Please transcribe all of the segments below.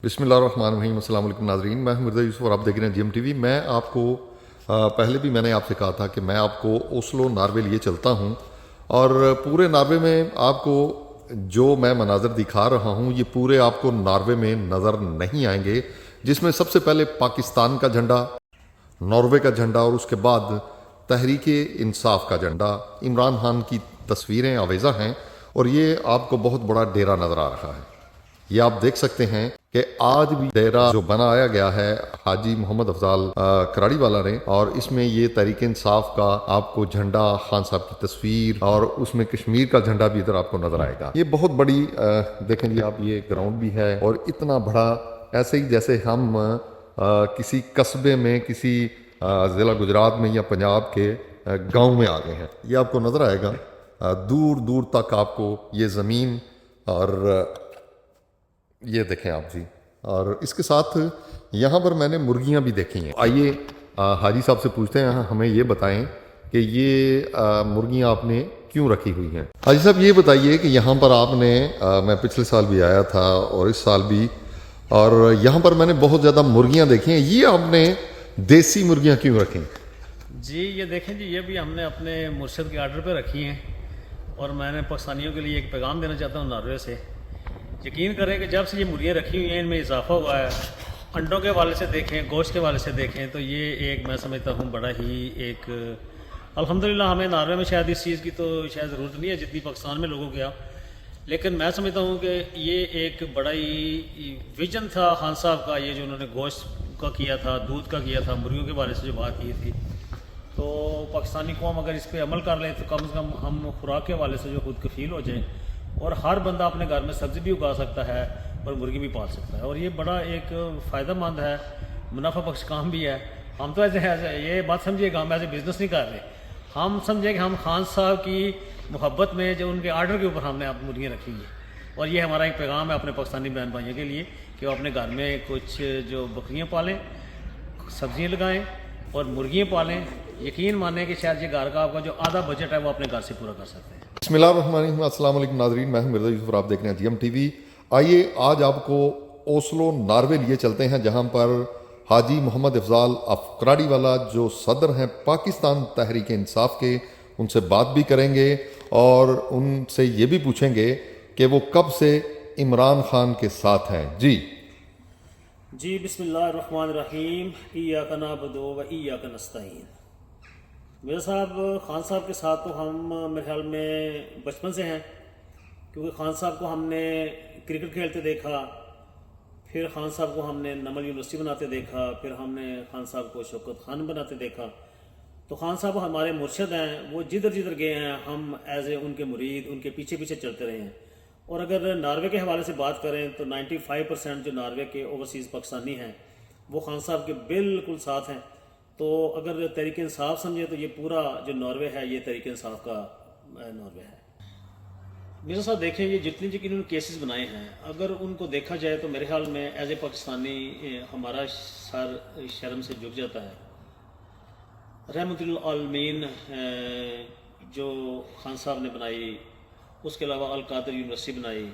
बिस्मिल्लाहिर्रहमानिर्रहीम। अस्सलाम वालेकुम नाज़रीन, मैं हूं मिर्ज़ा यूसुफ और आप देख रहे हैं जीएम टीवी। मैं आपको पहले भी मैंने आपसे कहा था कि मैं आपको ओस्लो नॉर्वे लिए चलता हूं और पूरे नॉर्वे में आपको जो मैं मनाज़र दिखा रहा हूं ये पूरे आपको नॉर्वे में नज़र नहीं आएंगे, जिसमें सबसे पहले पाकिस्तान का झंडा, नॉर्वे का झंडा और उसके बाद तहरीक इंसाफ का झंडा, इमरान खान की तस्वीरें आवेज़ा हैं और ये आपको बहुत बड़ा डेरा नज़र आ रहा है। ये आप देख सकते हैं कि आज भी डेरा जो बनाया गया है हाजी मोहम्मद अफजाल कराड़ी वाला ने, और इसमें ये तहरीक इंसाफ का आपको झंडा, खान साहब की तस्वीर और उसमें कश्मीर का झंडा भी इधर आपको नजर आएगा। ये बहुत बड़ी देखें जी आप, ये ग्राउंड भी है और इतना बड़ा, ऐसे ही जैसे हम किसी कस्बे में, किसी ज़िला गुजरात में या पंजाब के गांव में आ गए हैं। ये आपको नज़र आएगा दूर दूर तक आपको ये ज़मीन, और ये देखें आप जी। और इसके साथ यहाँ पर मैंने मुर्गियाँ भी देखी हैं। आइए हाजी साहब से पूछते हैं, हमें ये बताएं कि ये मुर्गियाँ आपने क्यों रखी हुई हैं। हाजी साहब ये बताइए कि यहाँ पर आपने मैं पिछले साल भी आया था और इस साल भी, और यहाँ पर मैंने बहुत ज़्यादा मुर्गियाँ देखी हैं, ये आपने देसी मुर्गियाँ क्यों रखी? जी ये देखें जी, ये भी हमने अपने मुर्शद के आर्डर पे रखी हैं और मैंने पाकिस्तानियों के लिए एक पैगाम देना चाहता हूँ नॉर्वे से। यकीन करें कि जब से ये मुर्गियाँ रखी हुई हैं इनमें इजाफा हुआ है। अंडों के हवाले से देखें, गोश्त के हवाले से देखें, तो ये एक मैं समझता हूँ बड़ा ही एक अल्हम्दुलिल्लाह, हमें नॉर्वे में शायद इस चीज़ की तो शायद ज़रूरत नहीं है जितनी पाकिस्तान में लोगों के, लेकिन मैं समझता हूँ कि ये एक बड़ा ही विजन था खान साहब का, ये जो उन्होंने गोश्त का किया था, दूध का किया था, मुर्गियों के बारे से जो बात की थी। तो पाकिस्तानी कौम अगर इस पर अमल कर ले तो कम से कम हम खुराक के हवाले से जो खुद कफील हो जाएँ, और हर बंदा अपने घर में सब्ज़ी भी उगा सकता है और मुर्गी भी पाल सकता है, और ये बड़ा एक फ़ायदेमंद है, मुनाफा बख्श काम भी है। हम तो ऐसे ये बात समझिएगा, हम ऐसे बिज़नेस नहीं कर रहे, हम समझे कि हम खान साहब की मोहब्बत में जो उनके आर्डर के ऊपर हमने आप मुर्गियाँ रखी हैं, और ये हमारा एक पैगाम है अपने पाकिस्तानी बहन भाइयों के लिए कि वो अपने घर में कुछ जो बकरियाँ पालें, सब्ज़ियाँ लगाएँ और मुर्गियाँ पालें। यकीन माने कि शायद ये घर का आपका जो आधा बजट है वो अपने घर से पूरा कर सकते हैं। बिस्मिल्लाहिर्रहमानिर्रहीम। अस्सलाम वालेकुम नाज़रीन, मैं हूं मिर्ज़ा यूसुफ और आप देख रहे हैं जीएम टीवी। आइए आज आपको ओस्लो नॉर्वे लिए चलते हैं, जहां पर हाजी मोहम्मद अफजाल कराड़ी वाला जो सदर हैं पाकिस्तान तहरीक इंसाफ के, उनसे बात भी करेंगे और उनसे ये भी पूछेंगे कि वो कब से इमरान खान के साथ हैं। जी बिस्मिल्लाहिर्रहमानिर्रहीम। इय्याका नअबुदु व इय्याका नस्तईन। मेरे साहब खान साहब के साथ तो हम मेरे ख्याल में बचपन से हैं, क्योंकि खान साहब को हमने क्रिकेट खेलते देखा, फिर खान साहब को हमने नमल यूनिवर्सिटी बनाते देखा, फिर हमने खान साहब को शौकत खान बनाते देखा। तो खान साहब हमारे मुर्शद हैं, वो जिधर जिधर गए हैं हम एज ए उनके मुरीद उनके पीछे पीछे चलते रहे हैं। और अगर नॉर्वे के हवाले से बात करें तो 95% जो नॉर्वे के ओवरसीज़ पाकिस्तानी हैं वो खान साहब के बिल्कुल साथ हैं। तो अगर तहरीक इंसाफ समझे तो ये पूरा जो नॉर्वे है ये तहरीक इंसाफ का नॉर्वे है। मेरे साथ देखें, ये जितने जो इन्होंने केसेस बनाए हैं, अगर उनको देखा जाए तो मेरे ख्याल में एज ए पाकिस्तानी हमारा सर शर्म से झुक जाता है। रहमतुल आलमीन जो खान साहब ने बनाई, उसके अलावा अल कादर यूनिवर्सिटी बनाई,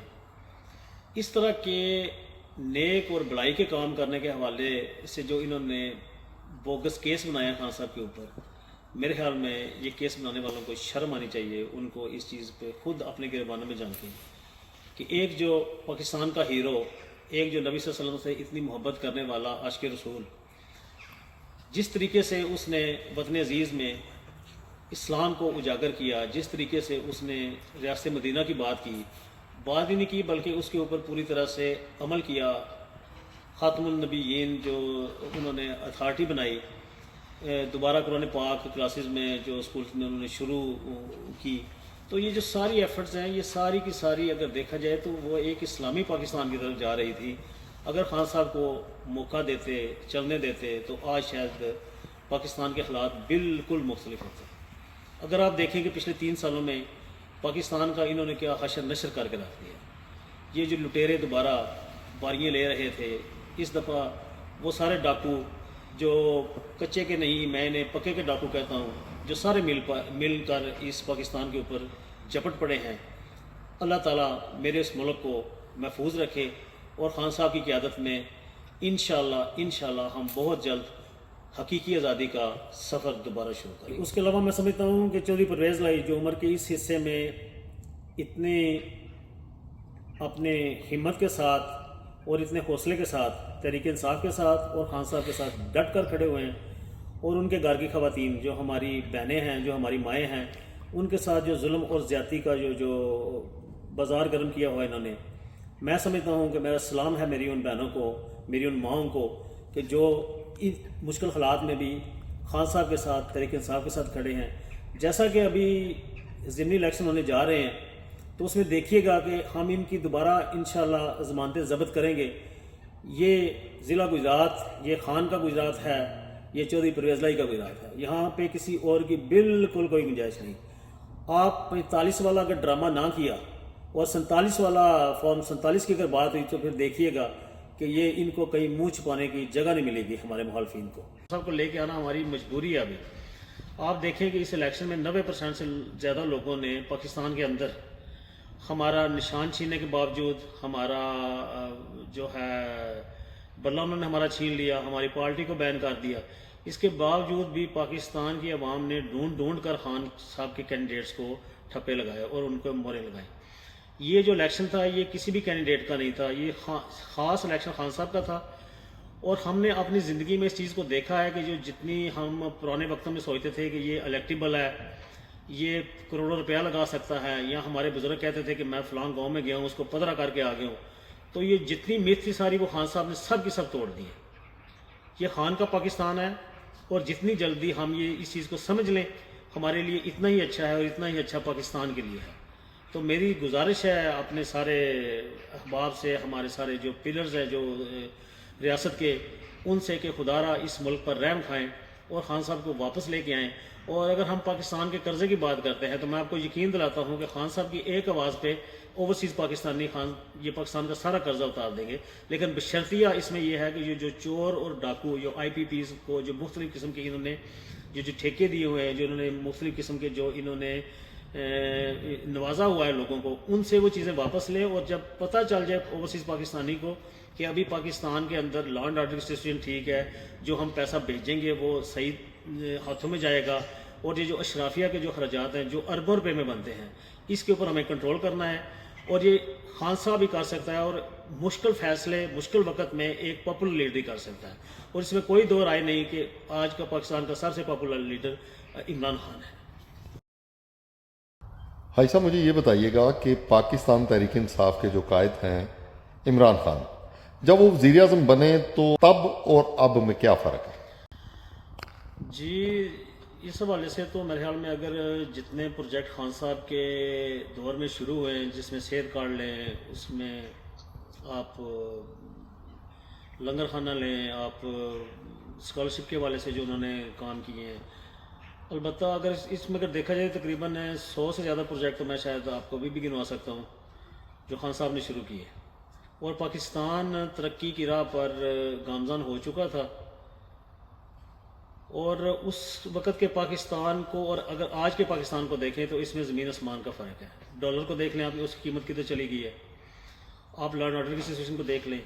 इस तरह के नेक और बड़ाई के काम करने के हवाले से जो इन्होंने बोगस केस बनाया खान साहब के ऊपर, मेरे ख्याल में ये केस बनाने वालों को शर्म आनी चाहिए। उनको इस चीज़ पे खुद अपने गिरबानों में जानते हैं कि एक जो पाकिस्तान का हीरो, एक जो नबी सल्लल्लाहु अलैहि वसल्लम से इतनी मोहब्बत करने वाला आशिक़ रसूल, जिस तरीके से उसने वतन अज़ीज़ में इस्लाम को उजागर किया, जिस तरीके से उसने रियासत मदीना की बात ही नहीं की बल्कि उसके ऊपर पूरी तरह से अमल किया। ख़ातमुन नबीयीन जो उन्होंने अथॉरिटी बनाई, दोबारा कुरान पाक क्लासेस में जो स्कूल में उन्होंने शुरू की, तो ये जो सारी एफ़र्ट्स हैं, ये सारी की सारी अगर देखा जाए तो वो एक इस्लामी पाकिस्तान की तरफ जा रही थी। अगर खान साहब को मौका देते, चलने देते, तो आज शायद पाकिस्तान के हालात बिल्कुल मुख्तलिफ होते। अगर आप देखें कि पिछले 3 सालों में पाकिस्तान का इन्होंने क्या हशर नशर करके रख दिया। ये जो लुटेरे दोबारा बारियाँ ले रहे थे, इस दफ़ा वो सारे डाकू जो कच्चे के नहीं, मैं इन्हें पक्के के डाकू कहता हूँ, जो सारे मिलकर इस पाकिस्तान के ऊपर झपट पड़े हैं। अल्लाह ताला मेरे इस मुल्क को महफूज रखे اور خان صاحب کی قیادت میں انشاءاللہ ہم بہت جلد حقیقی آزادی کا سفر دوبارہ شروع کریں. اس کے علاوہ میں سمجھتا ہوں کہ چودھری پرویز لائی جو عمر کے اس حصے میں اتنے اپنے ہمت کے ساتھ اور اتنے حوصلے کے ساتھ تحریک انصاف کے ساتھ اور خان صاحب کے ساتھ ڈٹ کر کھڑے ہوئے ہیں، اور ان کے گھر کی خواتین جو ہماری بہنیں ہیں، جو ہماری مائیں ہیں، ان کے ساتھ جو ظلم اور زیادتی کا جو بازار گرم کیا ہوا انہوں نے، میں سمجھتا ہوں کہ میرا سلام ہے میری ان بہنوں کو، میری ان ماؤں کو، کہ جو ان مشکل حالات میں بھی خان صاحب کے ساتھ تحریک انصاف کے ساتھ کھڑے ہیں. جیسا کہ ابھی ضمنی الیکشن ہونے جا رہے ہیں تو اس میں دیکھیے گا کہ ہم ان کی دوبارہ انشاءاللہ ضمانتیں ضبط کریں گے. یہ ضلع گجرات، یہ خان کا گجرات ہے، یہ چودھری پرویز لائی کا گجرات ہے. یہاں پہ کسی اور کی بالکل کوئی گنجائش نہیں. آپ 45 والا اگر ڈرامہ نہ کیا اور 47 والا فارم 47 کی اگر بات ہوئی تو پھر دیکھیے گا کہ یہ ان کو کہیں منہ چھپانے کی جگہ نہیں ملے گی ہمارے مخالفین کو. سب کو لے کے آنا ہماری مجبوری ہے. ابھی آپ دیکھیں کہ اس الیکشن میں 90% سے زیادہ لوگوں نے پاکستان کے اندر ہمارا نشان چھیننے کے باوجود، ہمارا جو ہے بلہ انہوں نے ہمارا چھین لیا، ہماری پارٹی کو بین کر دیا، اس کے باوجود بھی پاکستان کی عوام نے ڈھونڈ کر خان صاحب کے کینڈیڈیٹس کو ٹھپے لگائے اور ان کو مورے لگائیں. یہ جو الیکشن تھا یہ کسی بھی کینڈیڈیٹ کا نہیں تھا، یہ خاص الیکشن خان صاحب کا تھا. اور ہم نے اپنی زندگی میں اس چیز کو دیکھا ہے کہ جو جتنی ہم پرانے وقتوں میں سوچتے تھے کہ یہ الیکٹیبل ہے، یہ کروڑوں روپیہ لگا سکتا ہے، یا ہمارے بزرگ کہتے تھے کہ میں فلاں گاؤں میں گیا ہوں اس کو پدرا کر کے آ گیا ہوں، تو یہ جتنی میتھ تھی ساری وہ خان صاحب نے سب کی سب توڑ دی ہے. یہ خان کا پاکستان ہے، اور جتنی جلدی ہم یہ اس چیز کو سمجھ لیں ہمارے لیے اتنا ہی اچھا ہے اور اتنا ہی اچھا پاکستان کے لیے ہے. تو میری گزارش ہے اپنے سارے احباب سے، ہمارے سارے جو پلرز ہیں جو ریاست کے، ان سے کہ خدا را اس ملک پر رحم کھائیں اور خان صاحب کو واپس لے کے آئیں. اور اگر ہم پاکستان کے قرضے کی بات کرتے ہیں تو میں آپ کو یقین دلاتا ہوں کہ خان صاحب کی ایک آواز پہ اوورسیز پاکستانی یہ پاکستان کا سارا قرضہ اتار دیں گے. لیکن بشرطیہ اس میں یہ ہے کہ یہ جو چور اور ڈاکو، جو آئی پی پیز کو جو مختلف قسم کے انہوں نے جو ٹھیکے دیے ہوئے ہیں، جو انہوں نے مختلف قسم کے جو انہوں نے نوازا ہوا ہے لوگوں کو، ان سے وہ چیزیں واپس لیں. اور جب پتہ چل جائے اوورسیز پاکستانی کو کہ ابھی پاکستان کے اندر لا اینڈ آرڈر کی سچویشن ٹھیک ہے، جو ہم پیسہ بھیجیں گے وہ صحیح ہاتھوں میں جائے گا، اور یہ جو اشرافیہ کے جو خراجات ہیں جو اربوں روپے میں بنتے ہیں، اس کے اوپر ہمیں کنٹرول کرنا ہے. اور یہ خان صاحب بھی کر سکتا ہے، اور مشکل فیصلے مشکل وقت میں ایک پاپولر لیڈر ہی کر سکتا ہے. اور اس میں کوئی دو رائے نہیں کہ آج کا پاکستان کا سب سے پاپولر لیڈر عمران خان ہے. حاجی صاحب مجھے یہ بتائیے گا کہ پاکستان تحریک انصاف کے جو قائد ہیں عمران خان، جب وہ وزیر اعظم بنے تو تب اور اب میں کیا فرق ہے؟ جی اس حوالے سے تو میرے خیال میں اگر جتنے پروجیکٹ خان صاحب کے دور میں شروع ہوئے ہیں، جس میں صحت کارڈ لیں، اس میں آپ لنگر خانہ لیں، آپ اسکالرشپ کے حوالے سے جو انہوں نے کام کیے ہیں، البتہ اگر اس میں اگر دیکھا جائے تقریباً 100 سے زیادہ پروجیکٹ تو میں شاید آپ کو بھی گنوا سکتا ہوں جو خان صاحب نے شروع کیے. اور پاکستان ترقی کی راہ پر گامزن ہو چکا تھا، اور اس وقت کے پاکستان کو اور اگر آج کے پاکستان کو دیکھیں تو اس میں زمین آسمان کا فرق ہے. ڈالر کو دیکھ لیں آپ، اس کی قیمت کدھر چلی گئی ہے. آپ لا اینڈ آرڈر کی سچویشن کو دیکھ لیں،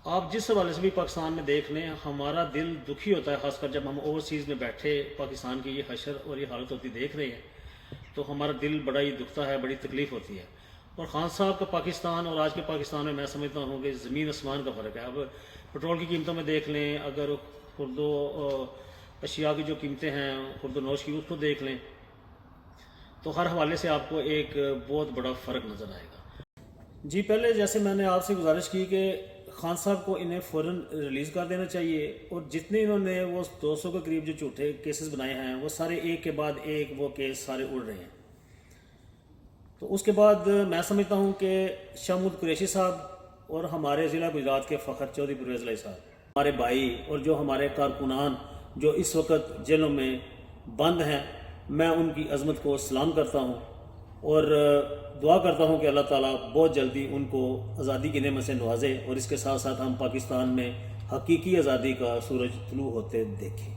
آپ جس حوالے سے بھی پاکستان میں دیکھ لیں، ہمارا دل دکھی ہوتا ہے، خاص کر جب ہم اوورسیز میں بیٹھے پاکستان کی یہ حشر اور یہ حالت ہوتی دیکھ رہے ہیں تو ہمارا دل بڑا ہی دکھتا ہے، بڑی تکلیف ہوتی ہے. اور خان صاحب کا پاکستان اور آج کے پاکستان میں سمجھتا ہوں کہ زمین آسمان کا فرق ہے. اب پٹرول کی قیمتوں میں دیکھ لیں، اگر خرد و اشیاء کی جو قیمتیں ہیں خرد و نوش کی، اس کو دیکھ لیں، تو ہر حوالے سے آپ کو ایک بہت بڑا فرق نظر آئے گا. جی پہلے جیسے میں نے آپ سے گزارش کی کہ خان صاحب کو انہیں فوراً ریلیز کر دینا چاہیے، اور جتنے انہوں نے وہ 200 کے قریب جو جھوٹے کیسز بنائے ہیں وہ سارے ایک کے بعد ایک وہ کیس سارے اڑ رہے ہیں. تو اس کے بعد میں سمجھتا ہوں کہ شاہ محمود قریشی صاحب اور ہمارے ضلع گجرات کے فخر چودھری پرویز لائی صاحب، ہمارے بھائی اور جو ہمارے کارکنان جو اس وقت جیلوں میں بند ہیں، میں ان کی عظمت کو سلام کرتا ہوں اور دعا کرتا ہوں کہ اللہ تعالیٰ بہت جلدی ان کو آزادی کی نعمت سے نوازے، اور اس کے ساتھ ساتھ ہم پاکستان میں حقیقی آزادی کا سورج طلوع ہوتے دیکھیں.